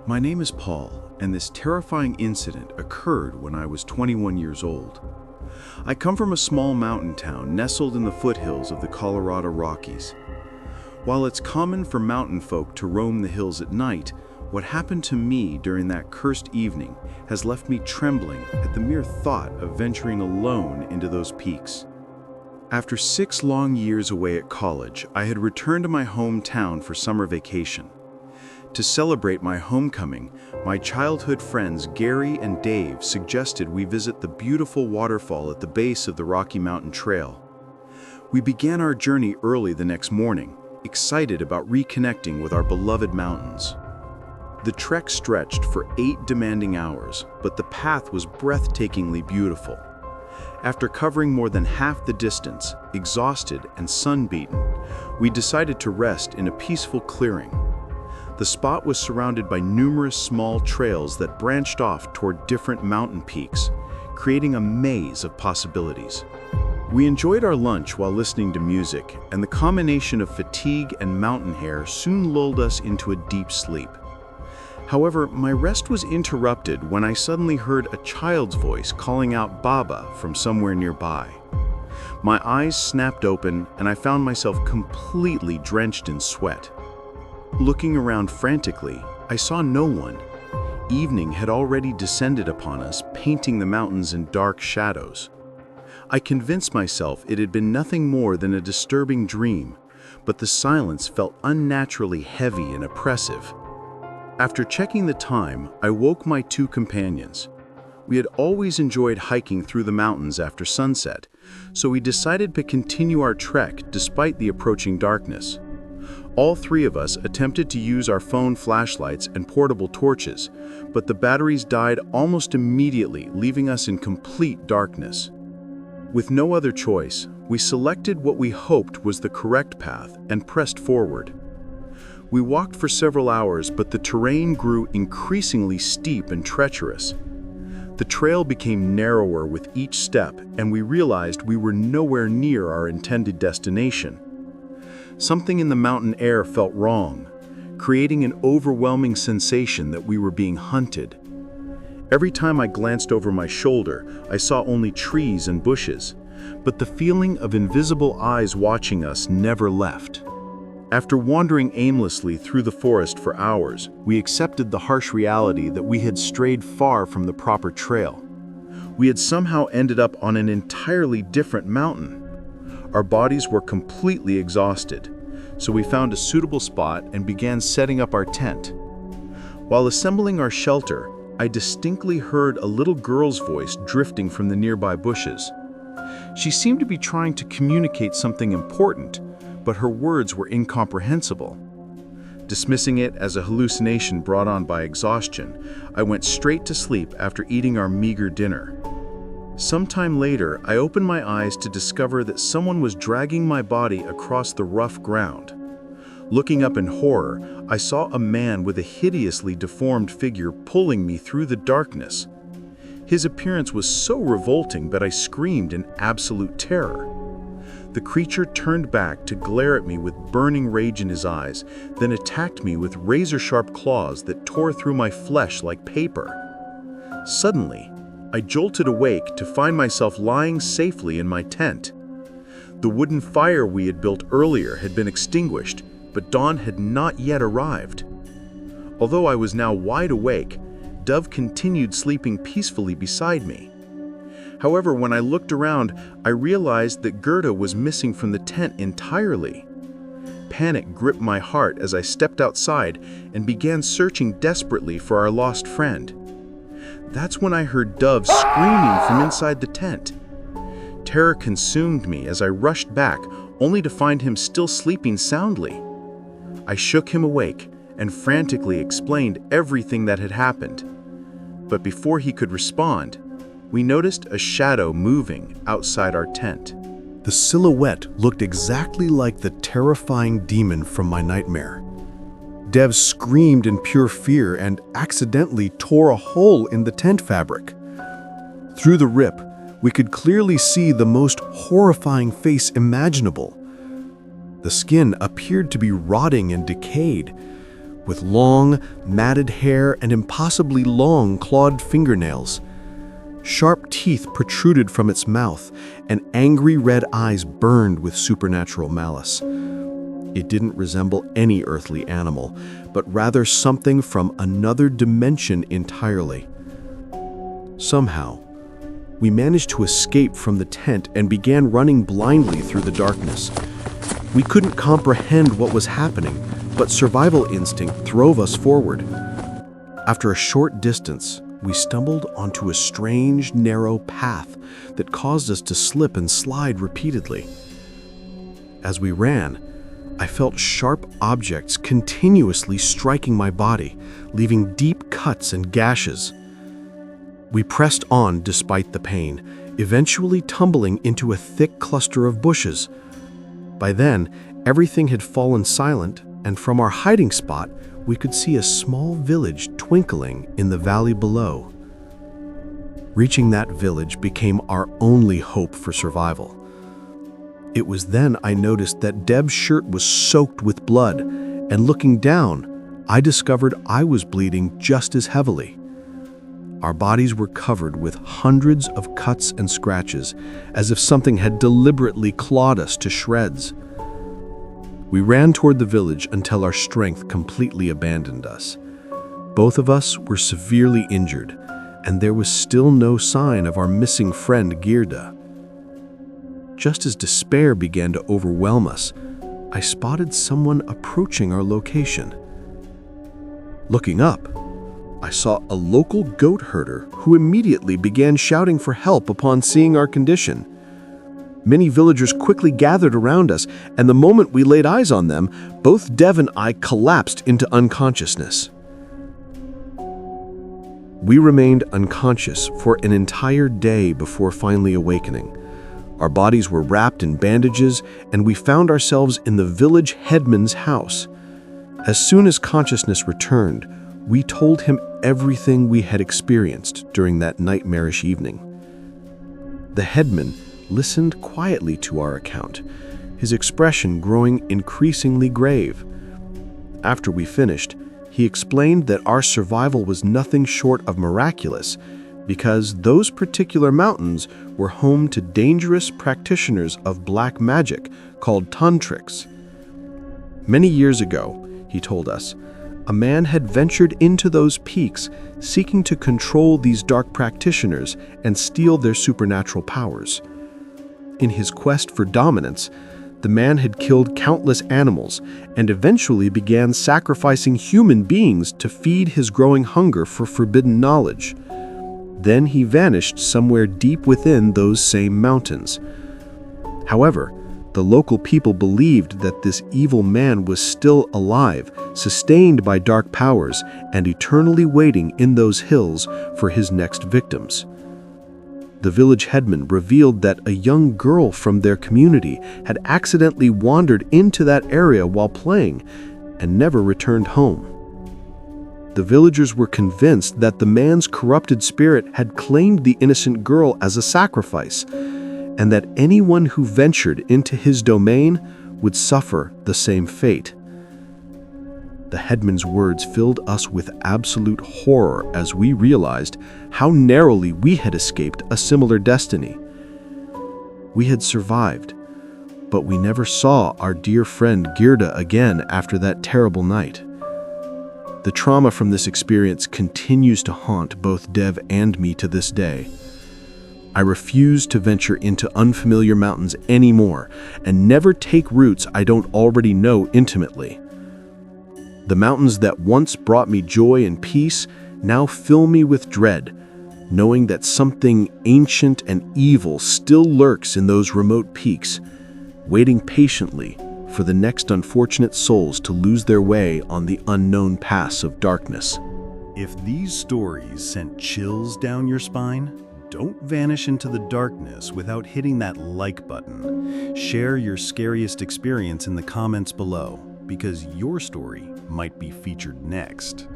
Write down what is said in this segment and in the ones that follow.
My name is Paul, and this terrifying incident occurred when I was 21 years old. I come from a small mountain town nestled in the foothills of the Colorado Rockies. While it's common for mountain folk to roam the hills at night, what happened to me during that cursed evening has left me trembling at the mere thought of venturing alone into those peaks. After 6 long years away at college, I had returned to my hometown for summer vacation. To celebrate my homecoming, my childhood friends Gary and Dave suggested we visit the beautiful waterfall at the base of the Rocky Mountain Trail. We began our journey early the next morning, excited about reconnecting with our beloved mountains. The trek stretched for 8 demanding hours, but the path was breathtakingly beautiful. After covering more than half the distance, exhausted and sun-beaten, we decided to rest in a peaceful clearing. The spot was surrounded by numerous small trails that branched off toward different mountain peaks, creating a maze of possibilities. We enjoyed our lunch while listening to music, and the combination of fatigue and mountain air soon lulled us into a deep sleep. However, my rest was interrupted when I suddenly heard a child's voice calling out Baba from somewhere nearby. My eyes snapped open, and I found myself completely drenched in sweat. Looking around frantically, I saw no one. Evening had already descended upon us, painting the mountains in dark shadows. I convinced myself it had been nothing more than a disturbing dream, but the silence felt unnaturally heavy and oppressive. After checking the time, I woke my 2 companions. We had always enjoyed hiking through the mountains after sunset, so we decided to continue our trek despite the approaching darkness. All 3 of us attempted to use our phone flashlights and portable torches, but the batteries died almost immediately, leaving us in complete darkness. With no other choice, we selected what we hoped was the correct path and pressed forward. We walked for several hours, but the terrain grew increasingly steep and treacherous. The trail became narrower with each step, and we realized we were nowhere near our intended destination. Something in the mountain air felt wrong, creating an overwhelming sensation that we were being hunted. Every time I glanced over my shoulder, I saw only trees and bushes, but the feeling of invisible eyes watching us never left. After wandering aimlessly through the forest for hours, we accepted the harsh reality that we had strayed far from the proper trail. We had somehow ended up on an entirely different mountain. Our bodies were completely exhausted, so we found a suitable spot and began setting up our tent. While assembling our shelter, I distinctly heard a little girl's voice drifting from the nearby bushes. She seemed to be trying to communicate something important, but her words were incomprehensible. Dismissing it as a hallucination brought on by exhaustion, I went straight to sleep after eating our meager dinner. Sometime later, I opened my eyes to discover that someone was dragging my body across the rough ground. Looking up in horror, I saw a man with a hideously deformed figure pulling me through the darkness. His appearance was so revolting that I screamed in absolute terror. The creature turned back to glare at me with burning rage in his eyes, then attacked me with razor-sharp claws that tore through my flesh like paper. Suddenly, I jolted awake to find myself lying safely in my tent. The wooden fire we had built earlier had been extinguished, but dawn had not yet arrived. Although I was now wide awake, Dove continued sleeping peacefully beside me. However, when I looked around, I realized that Gerda was missing from the tent entirely. Panic gripped my heart as I stepped outside and began searching desperately for our lost friend. That's when I heard Dove screaming from inside the tent. Terror consumed me as I rushed back, only to find him still sleeping soundly. I shook him awake and frantically explained everything that had happened. But before he could respond, we noticed a shadow moving outside our tent. The silhouette looked exactly like the terrifying demon from my nightmare. Dev screamed in pure fear and accidentally tore a hole in the tent fabric. Through the rip, we could clearly see the most horrifying face imaginable. The skin appeared to be rotting and decayed, with long, matted hair and impossibly long, clawed fingernails. Sharp teeth protruded from its mouth, and angry red eyes burned with supernatural malice. It didn't resemble any earthly animal, but rather something from another dimension entirely. Somehow, we managed to escape from the tent and began running blindly through the darkness. We couldn't comprehend what was happening, but survival instinct drove us forward. After a short distance, we stumbled onto a strange, narrow path that caused us to slip and slide repeatedly. As we ran, I felt sharp objects continuously striking my body, leaving deep cuts and gashes. We pressed on despite the pain, eventually tumbling into a thick cluster of bushes. By then, everything had fallen silent, and from our hiding spot, we could see a small village twinkling in the valley below. Reaching that village became our only hope for survival. It was then I noticed that Deb's shirt was soaked with blood, and looking down, I discovered I was bleeding just as heavily. Our bodies were covered with hundreds of cuts and scratches, as if something had deliberately clawed us to shreds. We ran toward the village until our strength completely abandoned us. Both of us were severely injured, and there was still no sign of our missing friend Girda. Just as despair began to overwhelm us, I spotted someone approaching our location. Looking up, I saw a local goat herder who immediately began shouting for help upon seeing our condition. Many villagers quickly gathered around us, and the moment we laid eyes on them, both Dev and I collapsed into unconsciousness. We remained unconscious for an entire day before finally awakening. Our bodies were wrapped in bandages, and we found ourselves in the village headman's house. As soon as consciousness returned, we told him everything we had experienced during that nightmarish evening. The headman listened quietly to our account, his expression growing increasingly grave. After we finished, he explained that our survival was nothing short of miraculous because those particular mountains were home to dangerous practitioners of black magic called tantrics. Many years ago, he told us, a man had ventured into those peaks seeking to control these dark practitioners and steal their supernatural powers. In his quest for dominance, the man had killed countless animals and eventually began sacrificing human beings to feed his growing hunger for forbidden knowledge. Then he vanished somewhere deep within those same mountains. However, the local people believed that this evil man was still alive, sustained by dark powers, and eternally waiting in those hills for his next victims. The village headman revealed that a young girl from their community had accidentally wandered into that area while playing and never returned home. The villagers were convinced that the man's corrupted spirit had claimed the innocent girl as a sacrifice, and that anyone who ventured into his domain would suffer the same fate. The headman's words filled us with absolute horror as we realized how narrowly we had escaped a similar destiny. We had survived, but we never saw our dear friend Girda again after that terrible night. The trauma from this experience continues to haunt both Dev and me to this day. I refuse to venture into unfamiliar mountains anymore and never take routes I don't already know intimately. The mountains that once brought me joy and peace now fill me with dread, knowing that something ancient and evil still lurks in those remote peaks, waiting patiently for the next unfortunate souls to lose their way on the unknown paths of darkness. If these stories sent chills down your spine, don't vanish into the darkness without hitting that like button. Share your scariest experience in the comments below, because your story might be featured next.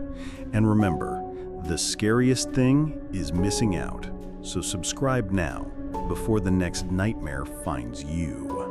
And remember, the scariest thing is missing out. So subscribe now before the next nightmare finds you.